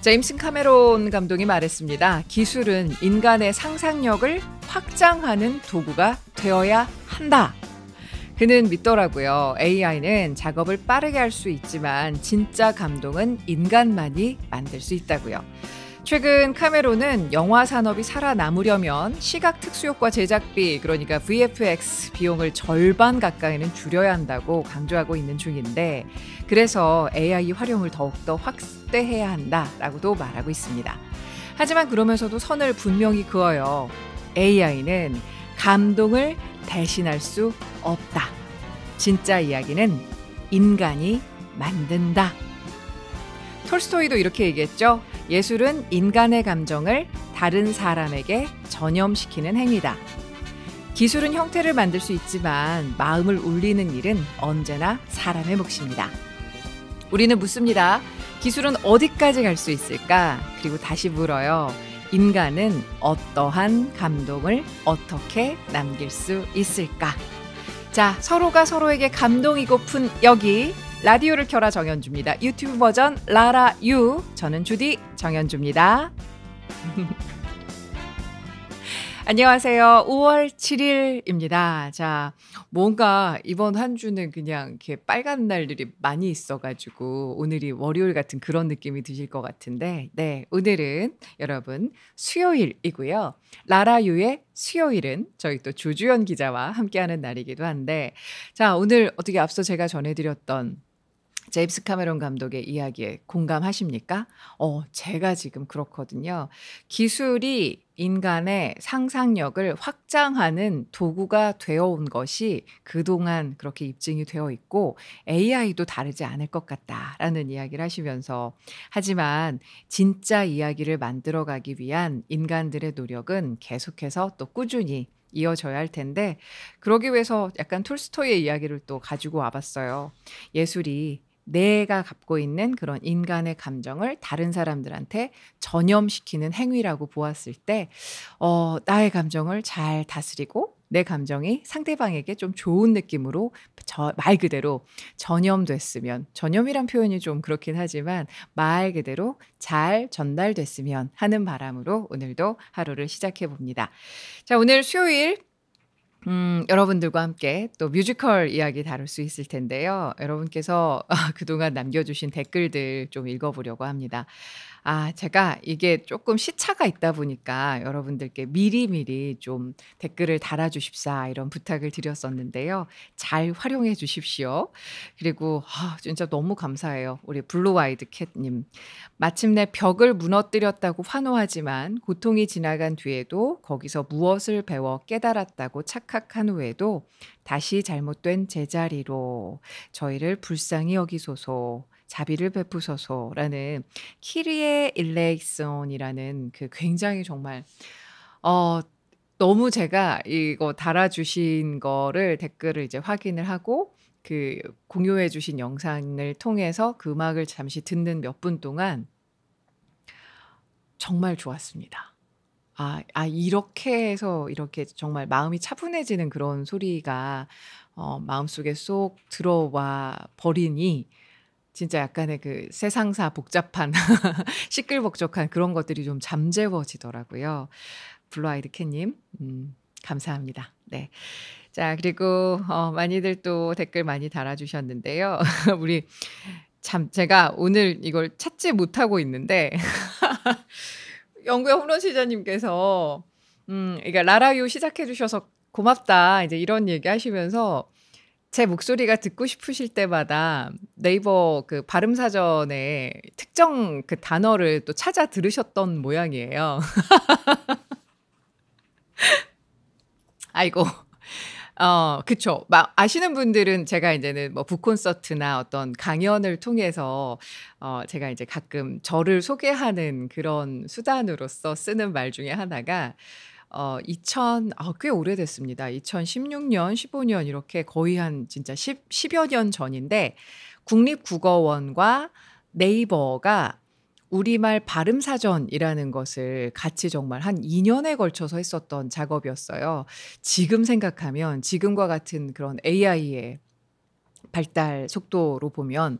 제임스 카메론 감독이 말했습니다. 기술은 인간의 상상력을 확장하는 도구가 되어야 한다. 그는 믿더라고요. AI는 작업을 빠르게 할 수 있지만 진짜 감동은 인간만이 만들 수 있다고요. 최근 카메론은 영화 산업이 살아남으려면 시각 특수효과 제작비, 그러니까 VFX 비용을 절반 가까이는 줄여야 한다고 강조하고 있는 중인데, 그래서 AI 활용을 더욱더 확대해야 한다라고도 말하고 있습니다. 하지만 그러면서도 선을 분명히 그어요. AI는 감동을 대신할 수 없다. 진짜 이야기는 인간이 만든다. 톨스토이도 이렇게 얘기했죠. 예술은 인간의 감정을 다른 사람에게 전염시키는 행위다. 기술은 형태를 만들 수 있지만 마음을 울리는 일은 언제나 사람의 몫입니다. 우리는 묻습니다. 기술은 어디까지 갈 수 있을까? 그리고 다시 물어요. 인간은 어떠한 감동을 어떻게 남길 수 있을까? 자, 서로가 서로에게 감동이고픈 여기 라디오를 켜라 정연주입니다. 유튜브 버전 라라 유. 저는 주디 정연주입니다. 안녕하세요. 5월 7일입니다. 자, 뭔가 이번 한 주는 그냥 이렇게 빨간 날들이 많이 있어가지고 오늘이 월요일 같은 그런 느낌이 드실 것 같은데, 네, 오늘은 여러분 수요일이고요. 라라유의 수요일은 저희 또 조주연 기자와 함께하는 날이기도 한데, 자, 오늘 어떻게 앞서 제가 전해드렸던 제임스 카메론 감독의 이야기에 공감하십니까? 제가 지금 그렇거든요. 기술이 인간의 상상력을 확장하는 도구가 되어 온 것이 그동안 그렇게 입증이 되어 있고 AI도 다르지 않을 것 같다라는 이야기를 하시면서, 하지만 진짜 이야기를 만들어가기 위한 인간들의 노력은 계속해서 또 꾸준히 이어져야 할 텐데, 그러기 위해서 약간 톨스토이의 이야기를 또 가지고 와봤어요. 예술이 내가 갖고 있는 그런 인간의 감정을 다른 사람들한테 전염시키는 행위라고 보았을 때, 나의 감정을 잘 다스리고 내 감정이 상대방에게 좀 좋은 느낌으로 말 그대로 전염됐으면, 전염이란 표현이 좀 그렇긴 하지만 말 그대로 잘 전달됐으면 하는 바람으로 오늘도 하루를 시작해 봅니다. 자, 오늘 수요일 여러분들과 함께 또 뮤지컬 이야기 다룰 수 있을 텐데요. 여러분께서 그동안 남겨주신 댓글들 좀 읽어보려고 합니다. 제가 이게 조금 시차가 있다 보니까 여러분들께 미리미리 좀 댓글을 달아주십사 이런 부탁을 드렸었는데요. 잘 활용해 주십시오. 그리고 진짜 너무 감사해요. 우리 블루 아이드 캣님. 마침내 벽을 무너뜨렸다고 환호하지만 고통이 지나간 뒤에도 거기서 무엇을 배워 깨달았다고 착각한 후에도 다시 잘못된 제자리로 저희를 불쌍히 여기소서. 자비를 베푸소서라는 키리에 일레이손이라는 그 굉장히 정말 너무 제가 이거 달아주신 거를 댓글을 이제 확인을 하고 그 공유해 주신 영상을 통해서 그 음악을 잠시 듣는 몇 분 동안 정말 좋았습니다. 이렇게 해서 이렇게 정말 마음이 차분해지는 그런 소리가 마음속에 쏙 들어와 버리니 진짜 약간의 그 세상사 복잡한 시끌벅적한 그런 것들이 좀 잠재워지더라고요. 블루 아이드 캣님, 감사합니다. 네. 자, 그리고 많이들 또 댓글 많이 달아주셨는데요. 우리 참 제가 오늘 이걸 찾지 못하고 있는데 영구의 홈런 시자님께서 그러니까 라라유 시작해 주셔서 고맙다 이제 이런 얘기 하시면서 제 목소리가 듣고 싶으실 때마다 네이버 그 발음 사전에 특정 그 단어를 또 찾아 들으셨던 모양이에요. 아이고. 그쵸. 아시는 분들은 제가 이제는 뭐 북콘서트나 어떤 강연을 통해서 제가 이제 가끔 저를 소개하는 그런 수단으로서 쓰는 말 중에 하나가 꽤 오래됐습니다. 2016년, 15년 이렇게 거의 한 진짜 10여 년 전인데 국립국어원과 네이버가 우리말 발음 사전이라는 것을 같이 정말 한 2년에 걸쳐서 했었던 작업이었어요. 지금 생각하면 지금과 같은 그런 AI의 발달 속도로 보면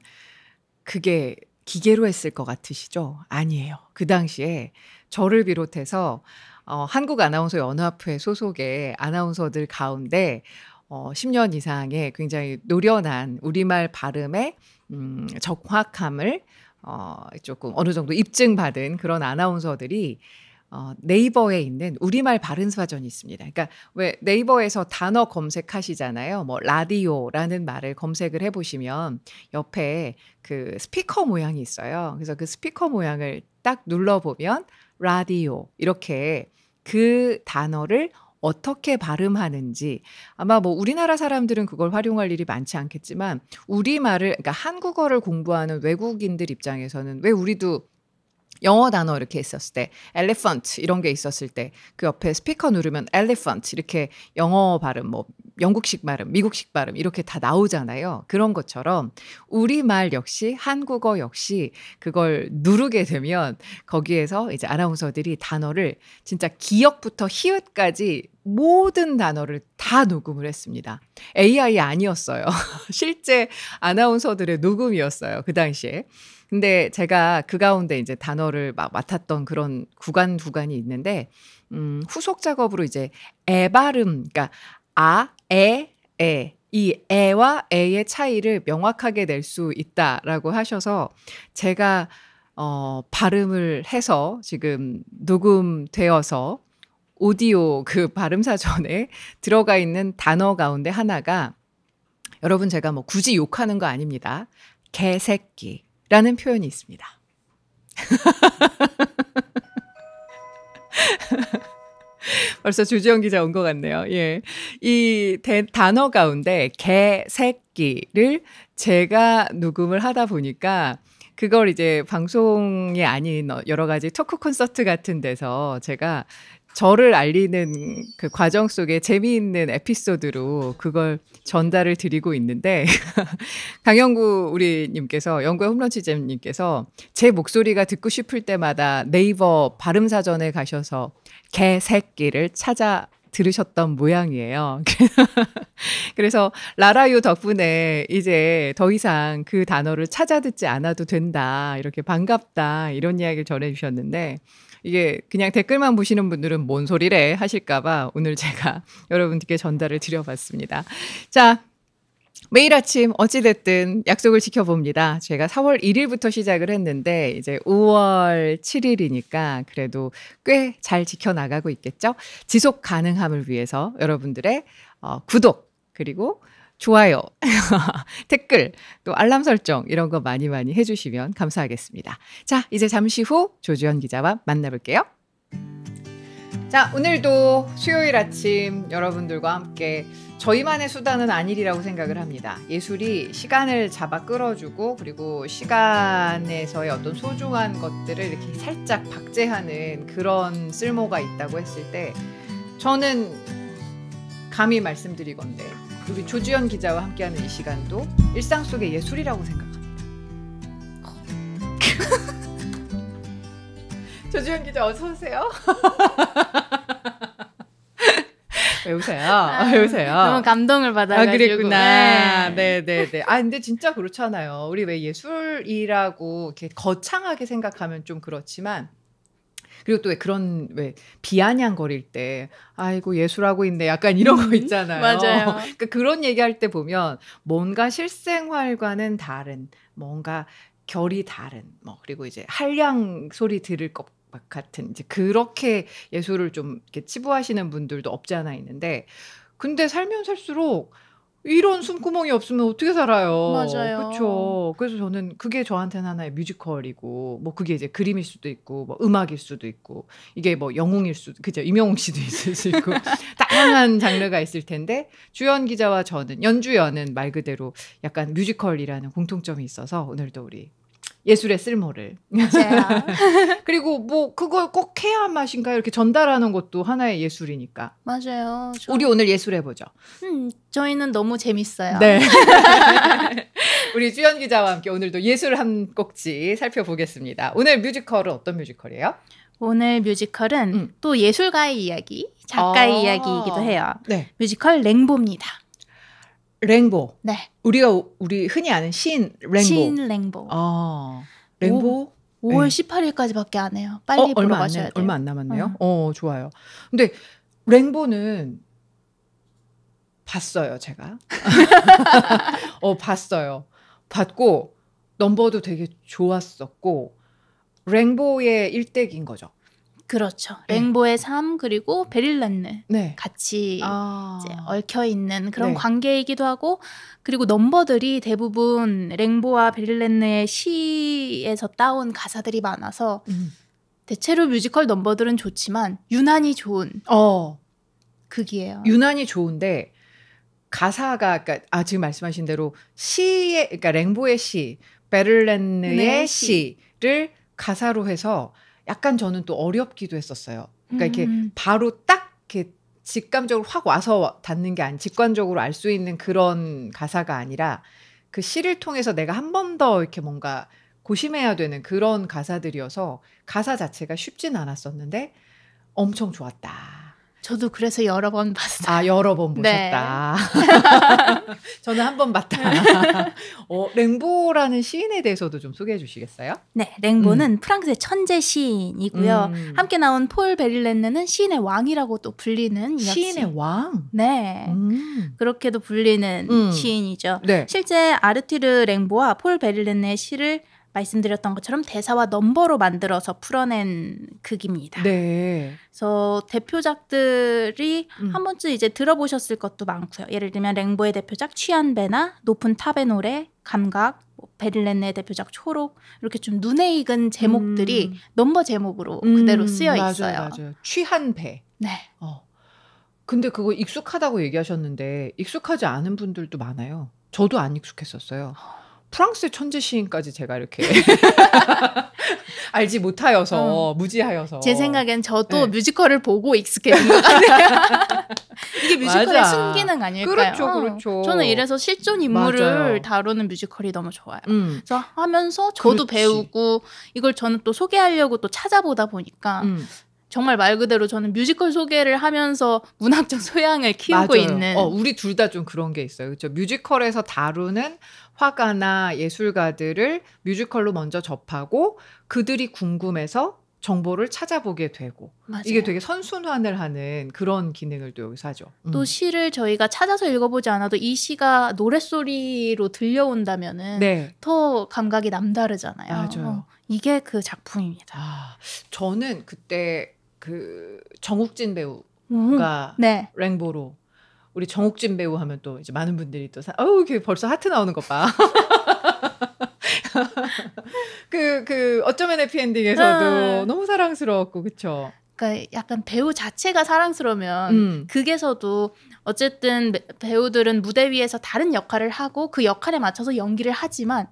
그게 기계로 했을 것 같으시죠? 아니에요. 그 당시에 저를 비롯해서 한국아나운서연합회 소속의 아나운서들 가운데 10년 이상의 굉장히 노련한 우리말 발음의 적확함을 조금 어느 정도 입증받은 그런 아나운서들이 네이버에 있는 우리말 발음 사전이 있습니다. 그러니까 왜 네이버에서 단어 검색하시잖아요. 뭐 라디오라는 말을 검색을 해보시면 옆에 그 스피커 모양이 있어요. 그래서 그 스피커 모양을 딱 눌러보면 라디오 이렇게 그 단어를 어떻게 발음하는지 아마 뭐 우리나라 사람들은 그걸 활용할 일이 많지 않겠지만 우리말을 그러니까 한국어를 공부하는 외국인들 입장에서는 왜 우리도 영어 단어 이렇게 있었을 때 elephant 이런 게 있었을 때 그 옆에 스피커 누르면 elephant 이렇게 영어 발음 뭐 영국식 발음, 미국식 발음 이렇게 다 나오잖아요. 그런 것처럼 우리말 역시 한국어 역시 그걸 누르게 되면 거기에서 이제 아나운서들이 단어를 진짜 기역부터 히읗까지 모든 단어를 다 녹음을 했습니다. AI 아니었어요. 실제 아나운서들의 녹음이었어요. 그 당시에. 근데 제가 그 가운데 이제 단어를 막 맡았던 그런 구간이 있는데, 후속 작업으로 이제 애 발음, 그러니까 이 애와 애의 차이를 명확하게 낼 수 있다라고 하셔서 제가 발음을 해서 지금 녹음되어서 오디오 그 발음 사전에 들어가 있는 단어 가운데 하나가 여러분 제가 뭐 굳이 욕하는 거 아닙니다. 개새끼라는 표현이 있습니다. 벌써 조지영 기자 온 것 같네요. 예. 이 단어 가운데 개새끼를 제가 녹음을 하다 보니까 그걸 이제 방송이 아닌 여러 가지 토크 콘서트 같은 데서 제가 저를 알리는 그 과정 속에 재미있는 에피소드로 그걸 전달을 드리고 있는데 강영구 우리님께서 영구의 홈런 취재님께서 제 목소리가 듣고 싶을 때마다 네이버 발음사전에 가셔서 개새끼를 찾아 들으셨던 모양이에요. 그래서 라라유 덕분에 이제 더 이상 그 단어를 찾아 듣지 않아도 된다. 이렇게 반갑다. 이런 이야기를 전해주셨는데 이게 그냥 댓글만 보시는 분들은 뭔 소리래 하실까봐 오늘 제가 여러분들께 전달을 드려봤습니다. 자, 매일 아침 어찌됐든 약속을 지켜봅니다. 제가 4월 1일부터 시작을 했는데 이제 5월 7일이니까 그래도 꽤 잘 지켜나가고 있겠죠? 지속 가능함을 위해서 여러분들의 구독 그리고 좋아요, 댓글, 또 알람 설정 이런 거 많이 해주시면 감사하겠습니다. 자, 이제 잠시 후 조주현 기자와 만나볼게요. 자, 오늘도 수요일 아침 여러분들과 함께 저희만의 수단은 아니리라고 생각을 합니다. 예술이 시간을 잡아 끌어주고 그리고 시간에서의 어떤 소중한 것들을 이렇게 살짝 박제하는 그런 쓸모가 있다고 했을 때 저는 감히 말씀드리건대 우리 조주현 기자와 함께하는 이 시간도 일상 속의 예술이라고 생각합니다. 조주현 기자 어서 오세요. 왜 웃어요? 왜 웃어요? 너무 감동을 받아가지고. 아, 그랬구나. 네네네. 아, 근데 진짜 그렇잖아요. 우리 왜 예술이라고 이렇게 거창하게 생각하면 좀 그렇지만 그리고 또 왜 그런 왜 비아냥거릴 때 아이고 예술하고 있네 약간 이런 거 있잖아요. 맞아요. 그러니까 그런 얘기할 때 보면 뭔가 실생활과는 다른 뭔가 결이 다른 뭐 그리고 이제 한량 소리 들을 것 같은 이제 그렇게 예술을 좀 이렇게 치부하시는 분들도 없지 않아 있는데 근데 살면 살수록 이런 숨구멍이 없으면 어떻게 살아요? 맞아요. 그렇죠. 그래서 저는 그게 저한테는 하나의 뮤지컬이고 뭐 그게 이제 그림일 수도 있고 뭐 음악일 수도 있고 이게 뭐 영웅일 수도 그죠 이명웅 씨도 있을 수 있고 다양한 장르가 있을 텐데 주연 기자와 저는 연주연은 말 그대로 약간 뮤지컬이라는 공통점이 있어서 오늘도 우리 예술의 쓸모를 맞아요. 그리고 뭐 그걸 꼭 해야 맛인가요? 이렇게 전달하는 것도 하나의 예술이니까. 맞아요. 우리 오늘 예술 해보죠. 저희는 너무 재밌어요. 네. 우리 주연 기자와 함께 오늘도 예술 한 꼭지 살펴보겠습니다. 오늘 뮤지컬은 어떤 뮤지컬이에요? 오늘 뮤지컬은 또 예술가의 이야기, 작가의 이야기이기도 해요. 네. 뮤지컬 랭보입니다. 랭보. 네. 우리 흔히 아는 시인 랭보. 시인 랭보. 랭보? 5월 네. 18일까지밖에 안 해요. 빨리 보러 가셔야 돼요. 얼마 안 남았네요. 좋아요. 근데 랭보는 봤어요, 제가. 봤어요. 봤고 넘버도 되게 좋았었고 랭보의 일대기인 거죠. 그렇죠. 네. 랭보의 삶 그리고 베릴렌느 네. 같이 이제 얽혀 있는 그런 네. 관계이기도 하고 그리고 넘버들이 대부분 랭보와 베릴렌느의 시에서 따온 가사들이 많아서 대체로 뮤지컬 넘버들은 좋지만 유난히 좋은 극이에요. 유난히 좋은데 가사가 그러니까 지금 말씀하신 대로 시의 그러니까 랭보의 시, 베를렌느의 네, 시를 가사로 해서 약간 저는 또 어렵기도 했었어요. 그러니까 이렇게 바로 딱 이렇게 직감적으로 확 와서 닿는 게 아니 직관적으로 알 수 있는 그런 가사가 아니라 그 시를 통해서 내가 한 번 더 이렇게 뭔가 고심해야 되는 그런 가사들이어서 가사 자체가 쉽진 않았었는데 엄청 좋았다. 저도 그래서 여러 번 봤어요. 여러 번 네. 보셨다. 저는 한 번 봤다. 랭보라는 시인에 대해서도 좀 소개해 주시겠어요? 네, 랭보는 프랑스의 천재 시인이고요. 함께 나온 폴 베릴렌느는 시인의 왕이라고 또 불리는 시인의 왕? 네, 그렇게도 불리는 시인이죠. 네. 실제 아르티르 랭보와 폴 베릴렌느의 시를 말씀드렸던 것처럼 대사와 넘버로 만들어서 풀어낸 극입니다. 네. 그래서 대표작들이 한 번쯤 이제 들어보셨을 것도 많고요. 예를 들면 랭보의 대표작 취한배나 높은 탑의 노래, 감각, 베릴렌느의 대표작 초록 이렇게 좀 눈에 익은 제목들이 넘버 제목으로 그대로 쓰여 있어요. 맞아요. 취한 배. 네. 근데 그거 익숙하다고 얘기하셨는데 익숙하지 않은 분들도 많아요. 저도 안 익숙했었어요. 프랑스의 천재 시인까지 제가 이렇게 알지 못하여서 무지하여서 제 생각엔 저도 네. 뮤지컬을 보고 익숙해진 것 같아요. 이게 뮤지컬의 순기능 아닐까요? 그렇죠. 저는 이래서 실존 인물을 맞아요. 다루는 뮤지컬이 너무 좋아요. 그래서 하면서 저도 그렇지. 배우고 이걸 저는 또 소개하려고 또 찾아보다 보니까 정말 말 그대로 저는 뮤지컬 소개를 하면서 문학적 소양을 키우고 맞아요. 있는 우리 둘 다 좀 그런 게 있어요. 그렇죠? 뮤지컬에서 다루는 화가나 예술가들을 뮤지컬로 먼저 접하고 그들이 궁금해서 정보를 찾아보게 되고 맞아요. 이게 되게 선순환을 하는 그런 기능을 또 여기서 하죠. 또 시를 저희가 찾아서 읽어보지 않아도 이 시가 노랫소리로 들려온다면은 네. 더 감각이 남다르잖아요. 맞아요. 이게 그 작품입니다. 저는 그때 그 정욱진 배우가 네. 랭보로 우리 정욱진 배우 하면 또 이제 많은 분들이 또 이게 벌써 하트 나오는 것 봐. 그 어쩌면 해피엔딩에서도 너무 사랑스러웠고 그쵸? 그러니까 약간 배우 자체가 사랑스러우면 극에서도 어쨌든 배우들은 무대 위에서 다른 역할을 하고 그 역할에 맞춰서 연기를 하지만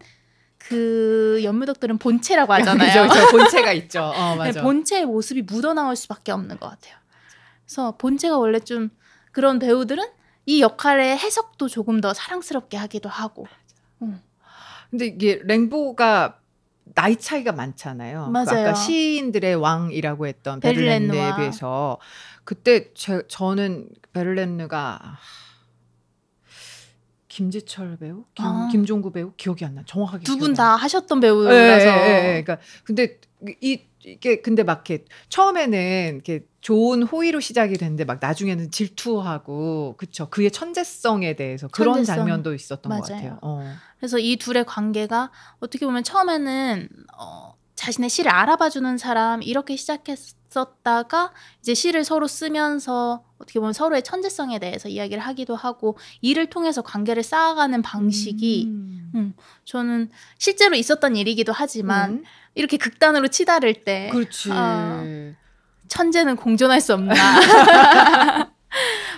그 연무덕들은 본체라고 하잖아요. 그렇죠. 본체가 있죠. 맞아. 본체의 모습이 묻어나올 수밖에 없는 것 같아요. 그래서 본체가 원래 좀 그런 배우들은 이 역할의 해석도 조금 더 사랑스럽게 하기도 하고. 근데 이게 랭보가 나이 차이가 많잖아요. 맞아요. 아까 시인들의 왕이라고 했던 베를렌느에 비해서 그때 저는 베를렌느가 김지철 배우, 김종구 배우 기억이 안 나. 정확하게 두 분 다 하셨던 배우라서. 그러니까 근데 이게 근데 막 이렇게 처음에는 이렇게 좋은 호의로 시작이 됐는데 막 나중에는 질투하고 그쵸 그의 천재성에 대해서 그런 장면도 있었던 맞아요. 것 같아요. 그래서 이 둘의 관계가 어떻게 보면 처음에는 자신의 시를 알아봐주는 사람 이렇게 시작했었다가 이제 시를 서로 쓰면서 어떻게 보면 서로의 천재성에 대해서 이야기를 하기도 하고 이를 통해서 관계를 쌓아가는 방식이 저는 실제로 있었던 일이기도 하지만 이렇게 극단으로 치달을 때 그렇지. 천재는 공존할 수 없나.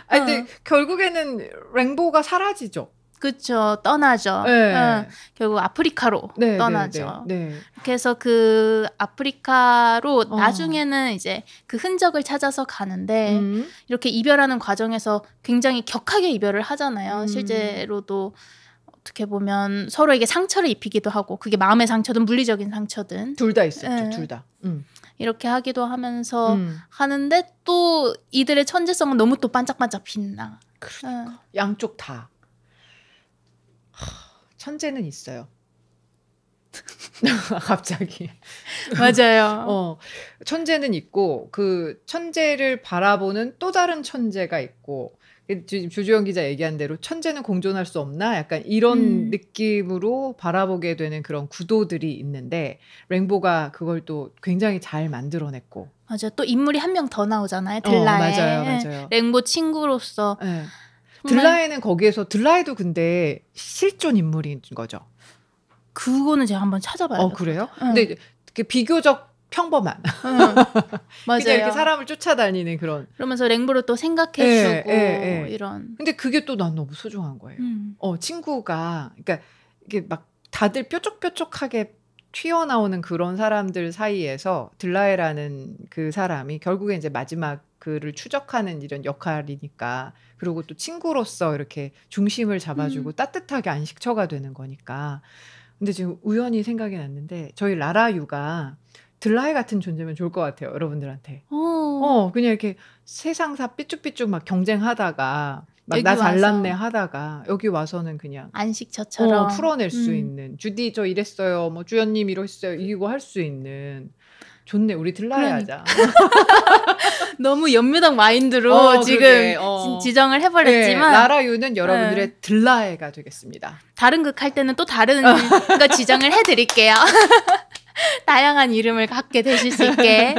근데 결국에는 랭보가 사라지죠. 그렇죠. 떠나죠. 네. 결국 아프리카로 떠나죠. 네. 그래서 그 아프리카로 나중에는 이제 그 흔적을 찾아서 가는데 이렇게 이별하는 과정에서 굉장히 격하게 이별을 하잖아요. 실제로도 어떻게 보면 서로에게 상처를 입히기도 하고 그게 마음의 상처든 물리적인 상처든 둘 다 있었죠. 네. 둘 다. 이렇게 하기도 하면서 하는데 또 이들의 천재성은 너무 또 반짝반짝 빛나. 그러니까. 양쪽 다. 천재는 있어요. 갑자기. 맞아요. 천재는 있고 그 천재를 바라보는 또 다른 천재가 있고 조주영 기자 얘기한 대로 천재는 공존할 수 없나? 약간 이런 느낌으로 바라보게 되는 그런 구도들이 있는데 랭보가 그걸 또 굉장히 잘 만들어냈고 맞아요. 또 인물이 한 명 더 나오잖아요. 들라에. 맞아요. 랭보 친구로서. 네. 들라에는 거기에서 들라에도 근데 실존 인물인 거죠. 그거는 제가 한번 찾아봐요. 그래요? 근데 비교적 평범한. 맞아요. 그냥 이렇게 사람을 쫓아다니는 그런. 그러면서 랭보를 또 생각해주고 이런. 근데 그게 또 난 너무 소중한 거예요. 친구가 그러니까 이게 막 다들 뾰족뾰족하게 튀어나오는 그런 사람들 사이에서 들라에라는 그 사람이 결국에 이제 마지막 그를 추적하는 이런 역할이니까 그리고 또 친구로서 이렇게 중심을 잡아주고 따뜻하게 안식처가 되는 거니까. 근데 지금 우연히 생각이 났는데 저희 라라유가 들라에 같은 존재면 좋을 것 같아요. 여러분들한테. 그냥 이렇게 세상사 삐쭉삐쭉 막 경쟁하다가 막 나 잘났네 하다가 여기 와서는 그냥 안식처처럼 풀어낼 수 있는 주디 저 이랬어요. 뭐 주연님 이러셨어요. 이거 할 수 있는 좋네. 우리 들라에 하자. 너무 연묘당 마인드로 지금 지정을 해버렸지만 라라유는 여러분들의 들라에가 되겠습니다. 다른 극 할 때는 또 다른 거 지정을 해드릴게요. 다양한 이름을 갖게 되실 수 있게.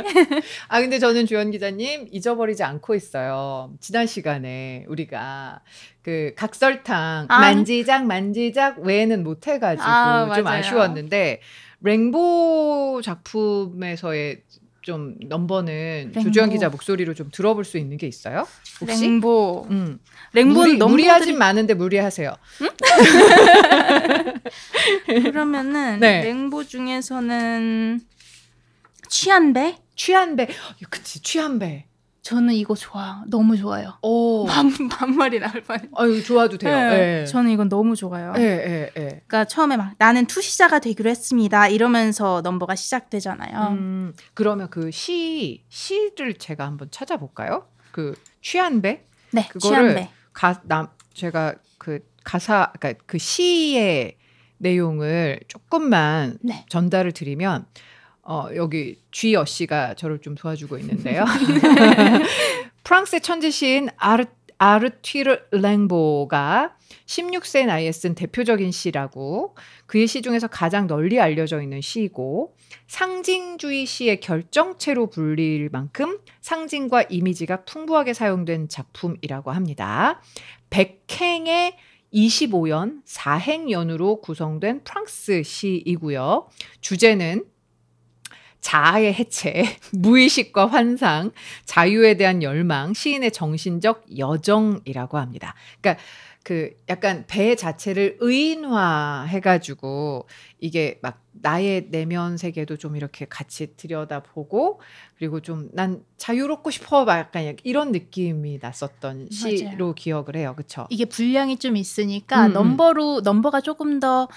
근데 저는 주연 기자님 잊어버리지 않고 있어요. 지난 시간에 우리가 그 각설탕 만지작 외에는 못 해가지고 좀 아쉬웠는데 랭보 작품에서의 좀 넘버는 조주현 기자 목소리로 좀 들어볼 수 있는 게 있어요? 혹시? 랭보는 무리하진 많은데 무리하세요. 그러면은 랭보 중에서는 취한배? 그치 취한배. 저는 이거 너무 좋아요. 반말이 나올 뻔. 좋아도 돼요. 저는 이건 너무 좋아요. 그러니까 처음에 막 나는 투시자가 되기로 했습니다. 이러면서 넘버가 시작되잖아요. 그러면 그 시를 제가 한번 찾아볼까요? 그 취한배? 네, 그거를 제가 그 가사, 그러니까 그 시의 내용을 조금만 전달을 드리면. 여기 쥐어 씨가 저를 좀 도와주고 있는데요. 프랑스의 천재 시인 아르튀르 랭보가 16세 나이에 쓴 대표적인 시라고 그의 시 중에서 가장 널리 알려져 있는 시이고 상징주의 시의 결정체로 불릴 만큼 상징과 이미지가 풍부하게 사용된 작품이라고 합니다. 100행의 25연 4행연으로 구성된 프랑스 시이고요. 주제는 자아의 해체, 무의식과 환상, 자유에 대한 열망, 시인의 정신적 여정이라고 합니다. 그러니까 그 약간 배 자체를 의인화해가지고 이게 막 나의 내면 세계도 좀 이렇게 같이 들여다보고 그리고 좀 난 자유롭고 싶어 막 약간 이런 느낌이 났었던 시로 기억을 해요. 그렇죠? 이게 분량이 좀 있으니까 넘버가 조금 더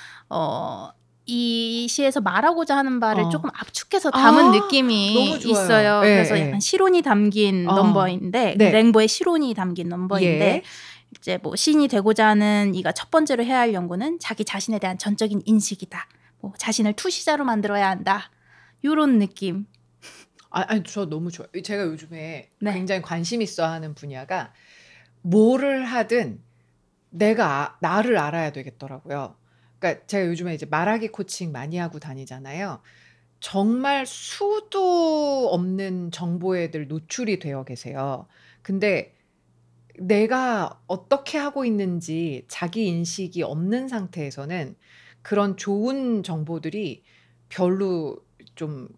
이 시에서 말하고자 하는 바를 조금 압축해서 담은 느낌이 있어요. 그래서 약간 시론이 담긴 넘버인데 랭보의 시론이 담긴 넘버인데 이제 뭐 시인이 되고자 하는 이가 첫 번째로 해야 할 연구는 자기 자신에 대한 전적인 인식이다. 뭐 자신을 투시자로 만들어야 한다. 이런 느낌. 저 너무 좋아요. 제가 요즘에 굉장히 관심 있어 하는 분야가 뭐를 하든 내가 나를 알아야 되겠더라고요. 그러니까 제가 요즘에 이제 말하기 코칭 많이 하고 다니잖아요. 정말 수도 없는 정보에 늘 노출이 되어 계세요. 근데 내가 어떻게 하고 있는지 자기 인식이 없는 상태에서는 그런 좋은 정보들이 별로 좀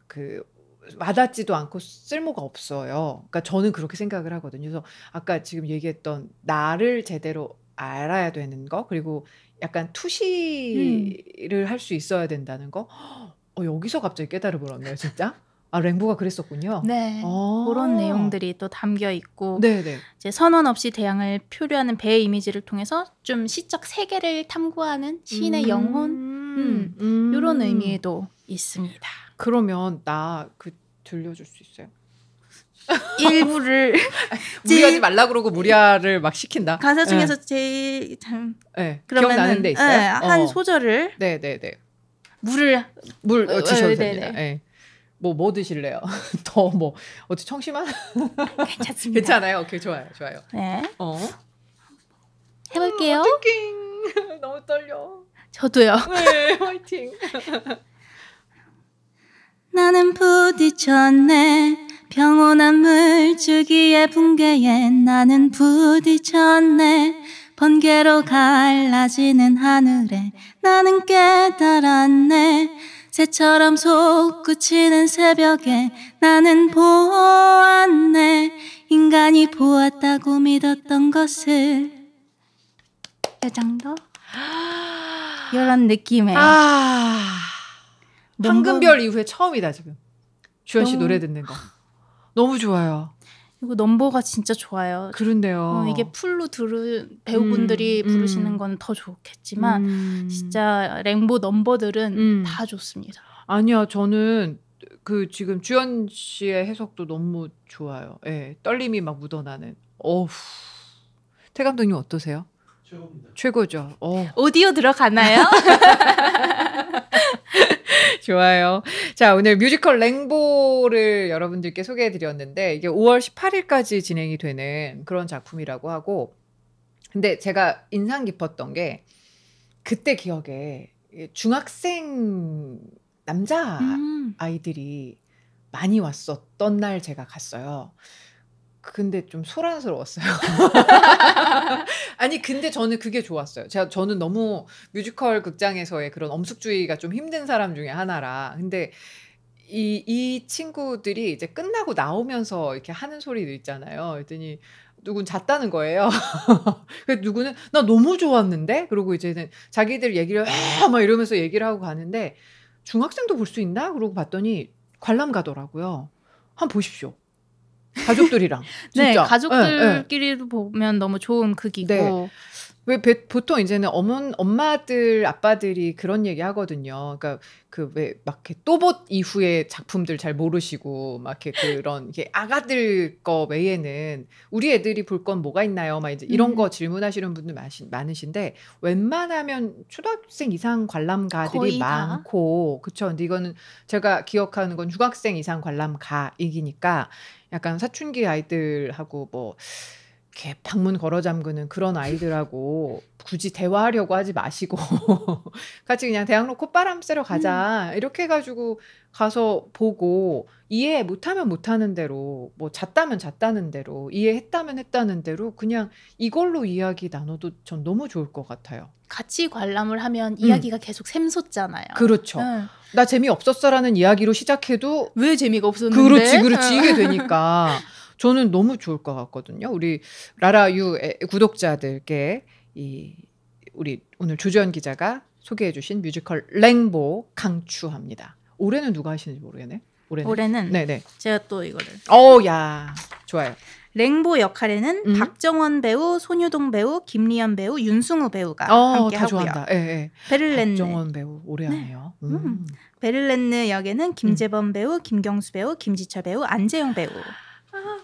와닿지도 않고 쓸모가 없어요. 그러니까 저는 그렇게 생각을 하거든요. 그래서 아까 지금 얘기했던 나를 제대로 알아야 되는 거 그리고 약간 투시를 할 수 있어야 된다는 거 여기서 갑자기 깨달음을 얻네요. 진짜. 아, 랭보가 그랬었군요. 네. 그런 내용들이 또 담겨 있고 네네. 이제 선원 없이 대항을 표류하는 배의 이미지를 통해서 좀 시적 세계를 탐구하는 시인의 영혼 이런 의미도 있습니다. 그러면 나 들려줄 수 있어요? 일부를 무리하지 말라 그러고 무리를 막 시킨다. 가사 중에서 제일 참 기억나는 데 있어요? 한 소절을 네네네. 물 드셔도 됩니다. 네. 뭐 드실래요? 더 어떻게 청심환? 괜찮습니다. 괜찮아요. 오케이, 좋아요. 네. 해볼게요. 어떡해. 너무 떨려. 저도요. 네, 화이팅. 나는 부딪혔네. 평온한 물줄기의 붕괴에 나는 부딪혔네. 번개로 갈라지는 하늘에 나는 깨달았네. 새처럼 솟구치는 새벽에 나는 보았네. 인간이 보았다고 믿었던 것을. 이 정도? 이런 느낌의. 황금별 이후에 처음이다 지금. 주연 씨 노래 듣는 거. 너무 좋아요. 이거 넘버가 진짜 좋아요. 그런데요. 이게 풀로 들은 배우분들이 부르시는 건 더 좋겠지만 진짜 랭보 넘버들은 다 좋습니다. 아니야, 저는 지금 주연 씨의 해석도 너무 좋아요. 예, 떨림이 막 묻어나는. 어후. 태 감독님 어떠세요? 최고입니다. 최고죠. 오디오 들어가나요? 좋아요. 자, 오늘 뮤지컬 랭보를 여러분들께 소개해드렸는데 이게 5월 18일까지 진행이 되는 그런 작품이라고 하고, 근데 제가 인상 깊었던 게 그때 기억에 중학생 남자 아이들이 많이 왔었던 날 제가 갔어요. 근데 좀 소란스러웠어요. 아니, 근데 저는 그게 좋았어요. 저는 너무 뮤지컬 극장에서의 그런 엄숙주의가 좀 힘든 사람 중에 하나라. 근데 이 친구들이 이제 끝나고 나오면서 이렇게 하는 소리도 있잖아요. 그랬더니 누군 잤다는 거예요. 그래서 누구는 나 너무 좋았는데? 그러고 이제는 자기들 얘기를 막 이러면서 얘기를 하고 가는데 중학생도 볼 수 있나? 그러고 봤더니 관람 가더라고요. 한번 보십시오. 가족들이랑. 네, 진짜. 가족들끼리도 네. 보면 너무 좋은 극이고. 네. 왜 보통 이제는 엄마들, 아빠들이 그런 얘기 하거든요. 그러니까 왜 막 이렇게 또봇 이후의 작품들 잘 모르시고 막 이렇게 그런 이렇게 아가들 거 외에는 우리 애들이 볼 건 뭐가 있나요? 막 이제 이런 거 질문하시는 분들 많으신데 웬만하면 초등학생 이상 관람가들이 많고, 그쵸? 근데 이거는 제가 기억하는 건 중학생 이상 관람가이기니까 약간 사춘기 아이들하고 뭐 이렇게 방문 걸어 잠그는 그런 아이들하고 굳이 대화하려고 하지 마시고 같이 그냥 대학로 콧바람 쐬러 가자 이렇게 해가지고 가서 보고 이해 못하면 못하는 대로, 뭐 잤다면 잤다는 대로, 이해했다면 했다는 대로 그냥 이걸로 이야기 나눠도 전 너무 좋을 것 같아요. 같이 관람을 하면 이야기가 계속 샘솟잖아요. 그렇죠. 나 재미없었어라는 이야기로 시작해도 왜 재미가 없었는데? 그렇지 이게 되니까 저는 너무 좋을 것 같거든요. 우리 라라유 구독자들께 우리 오늘 조지현 기자가 소개해 주신 뮤지컬 랭보 강추합니다. 올해는 누가 하시는지 모르겠네. 올해는 네네. 제가 또 이거를. 야, 좋아요. 랭보 역할에는 박정원 배우, 손유동 배우, 김리연 배우, 윤승우 배우가 함께 다 하고요. 좋아한다. 예. 베를렌느. 박정원 배우 오래 하네요. 베를렌느 역에는 김재범 배우, 김경수 배우, 김지철 배우, 안재영 배우.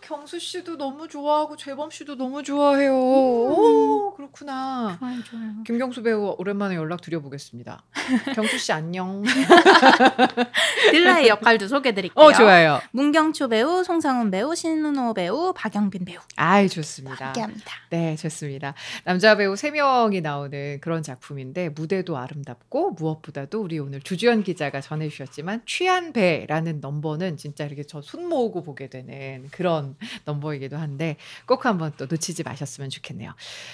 경수 씨도 너무 좋아하고 재범 씨도 너무 좋아해요. 오, 그렇구나. 좋아요. 김경수 배우 오랜만에 연락 드려보겠습니다. 경수 씨 안녕. 딜라의 역할도 소개해드릴게요. 좋아요. 문경초 배우, 송상훈 배우, 신은호 배우, 박영빈 배우. 좋습니다. 함께합니다. 네, 좋습니다. 남자 배우 3명이 나오는 그런 작품인데 무대도 아름답고 무엇보다도 우리 오늘 주지연 기자가 전해주셨지만 취한 배라는 넘버는 진짜 이렇게 저 손 모으고 보게 되는 그런 넘버이기도 한데 꼭 한번 또 놓치지 마셨으면 좋겠네요.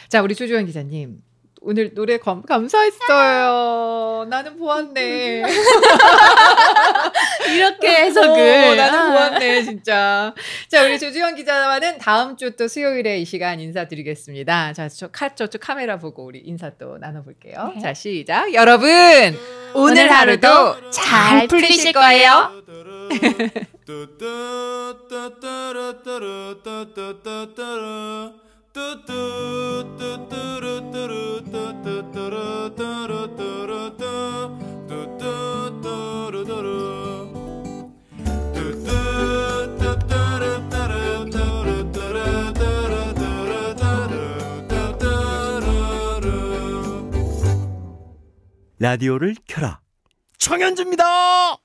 자, 우리 조지현 기자님. 오늘 노래 감사했어요. 나는 보았네. 이렇게 해석을. 나는 보았네, 진짜. 자, 우리 조지현 기자와는 다음 주 또 수요일에 이 시간 인사드리겠습니다. 자, 저쪽 카메라 보고 우리 인사 또 나눠볼게요. 네. 자, 시작. 여러분, 오늘 하루도 잘 풀리실 거예요. 라디오를 켜라. 청현주입니다.